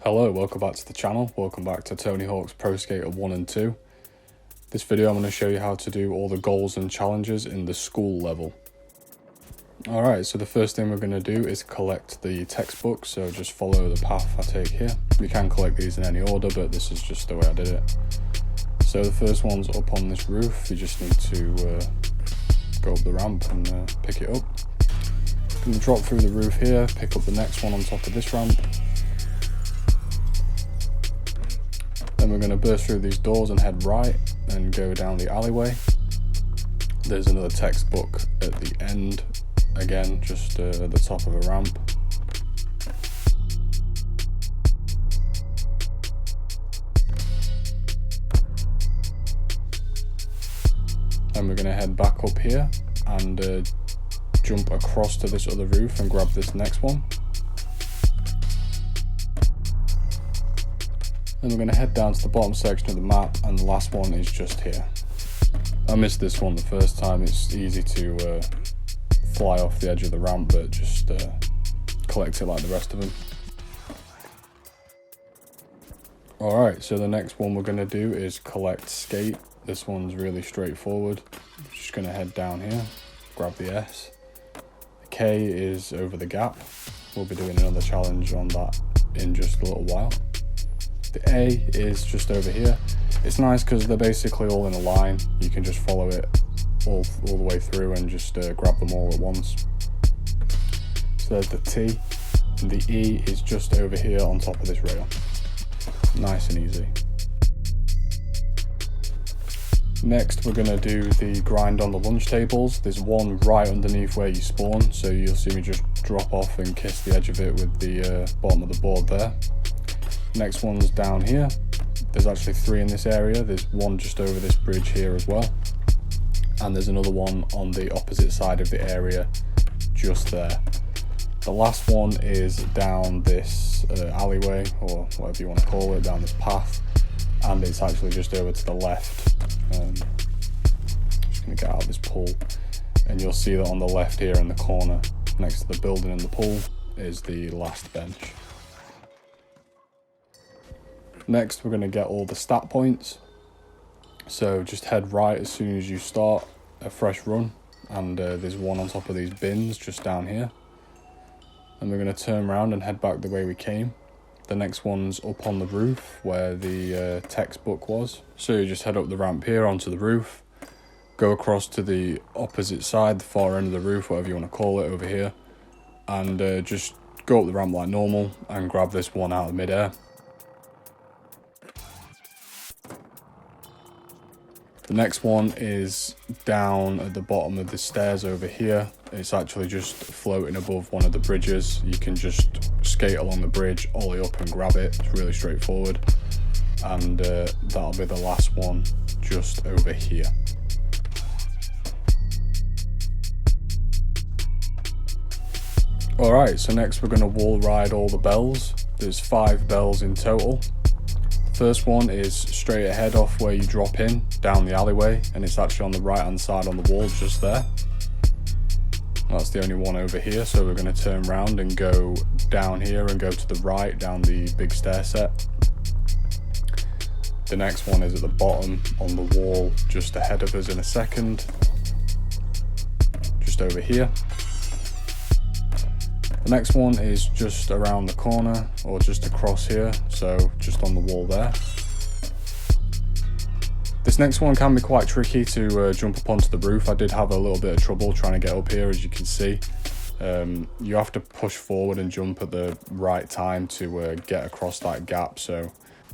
Hello, welcome back to the channel. Welcome back to Tony Hawk's Pro Skater 1 and 2. This video I'm going to show you how to do all the goals and challenges in the school level. Alright, so the first thing we're going to do is collect the textbook, so just follow the path I take here. You can collect these in any order, but this is just the way I did it. So the first one's up on this roof. You just need to go up the ramp and pick it up. I'm going to drop through the roof here, pick up the next one on top of this ramp. Then we're going to burst through these doors and head right and go down the alleyway. There's another textbook at the end, again just at the top of a ramp. Then we're going to head back up here and jump across to this other roof and grab this next one. Then we're going to head down to the bottom section of the map, and the last one is just here. I missed this one the first time. It's easy to fly off the edge of the ramp, but just collect it like the rest of them. Alright, so the next one we're going to do is collect S.K.A.T.E. This one's really straightforward. Just going to head down here, grab the S. The K is over the gap. We'll be doing another challenge on that in just a little while. The A is just over here. It's nice because they're basically all in a line. You can just follow it all the way through and just grab them all at once. So there's the T, and the E is just over here on top of this rail. Nice and easy. Next we're going to do the grind on the lunch tables. There's one right underneath where you spawn, so you'll see me just drop off and kiss the edge of it with the bottom of the board there. Next one's down here. There's actually 3 in this area. There's one just over this bridge here as well, and there's another one on the opposite side of the area just there. The last one is down this alleyway, or whatever you want to call it, down this path, and it's actually just over to the left. Just going to get out of this pool, and you'll see that on the left here in the corner next to the building and the pool is the last bench. Next we're going to get all the stat points, so just head right as soon as you start a fresh run, and there's one on top of these bins just down here, and we're going to turn around and head back the way we came. The next one's up on the roof where the textbook was, so you just head up the ramp here onto the roof, go across to the opposite side, the far end of the roof, whatever you want to call it, over here, and just go up the ramp like normal and grab this one out of midair. The next one is down at the bottom of the stairs over here. It's actually just floating above one of the bridges. You can just skate along the bridge, ollie up and grab it. It's really straightforward. And that'll be the last one just over here. Alright, so next we're going to wall ride all the bells. There's 5 bells in total. First one is straight ahead off where you drop in, down the alleyway, and it's actually on the right hand side on the wall just there. That's the only one over here, so we're going to turn around and go down here and go to the right down the big stair set. The next one is at the bottom on the wall just ahead of us in a second, just over here. The next one is just around the corner, or just across here, so just on the wall there. This next one can be quite tricky to jump up onto the roof. I did have a little bit of trouble trying to get up here, as you can see. You have to push forward and jump at the right time to get across that gap.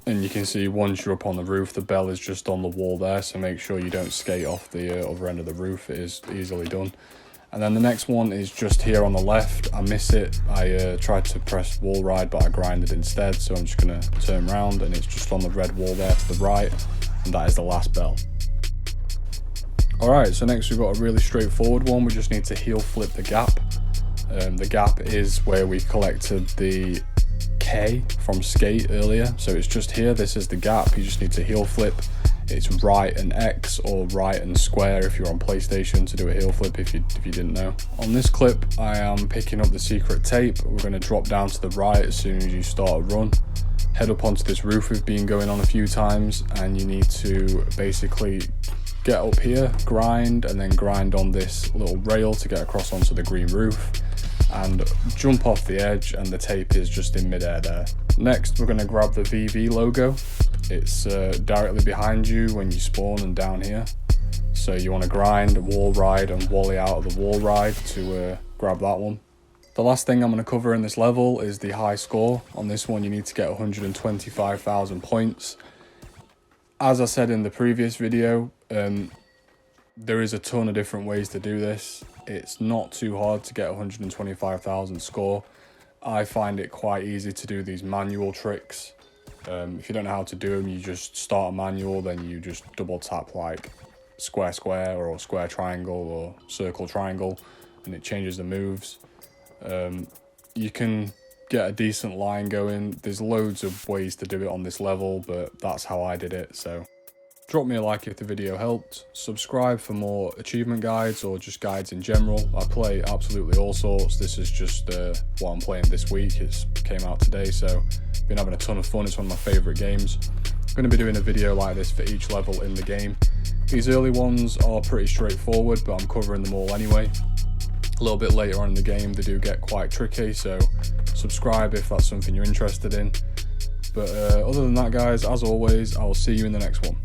And you can see once you're up on the roof, the bell is just on the wall there, so make sure you don't skate off the other end of the roof. It is easily done. And then the next one is just here on the left. I miss it. I tried to press Wallride, but I grinded instead. So I'm just going to turn around, and it's just on the red wall there to the right. And that is the last bell. Alright, so next we've got a really straightforward one. We just need to Heelflip The Gap. The gap is where we collected the K from S.K.A.T.E earlier. So it's just here. This is the gap. You just need to heel flip. It's right and X or right and square if you're on PlayStation to do a heel flip if you didn't know. On this clip I am picking up the secret tape. We're going to drop down to the right as soon as you start a run, head up onto this roof we've been going on a few times, and you need to basically get up here, grind, and then grind on this little rail to get across onto the green roof and jump off the edge, and the tape is just in midair there. Next, we're going to grab the VV logo. It's directly behind you when you spawn and down here. So you want to grind, wall ride, and wally out of the wall ride to grab that one. The last thing I'm going to cover in this level is the high score. On this one, you need to get 125,000 points. As I said in the previous video, there is a ton of different ways to do this. It's not too hard to get 125,000 score. I find it quite easy to do these manual tricks. If you don't know how to do them, you just start a manual, then you just double tap like square square or square triangle or circle triangle, and it changes the moves. You can get a decent line going. There's loads of ways to do it on this level, but that's how I did it. So drop me a like if the video helped, subscribe for more achievement guides or just guides in general. I play absolutely all sorts. This is just what I'm playing this week. It came out today, so been having a ton of fun. It's one of my favourite games. I'm going to be doing a video like this for each level in the game. These early ones are pretty straightforward, but I'm covering them all anyway. A little bit later on in the game they do get quite tricky, so subscribe if that's something you're interested in. But other than that, guys, as always, I will see you in the next one.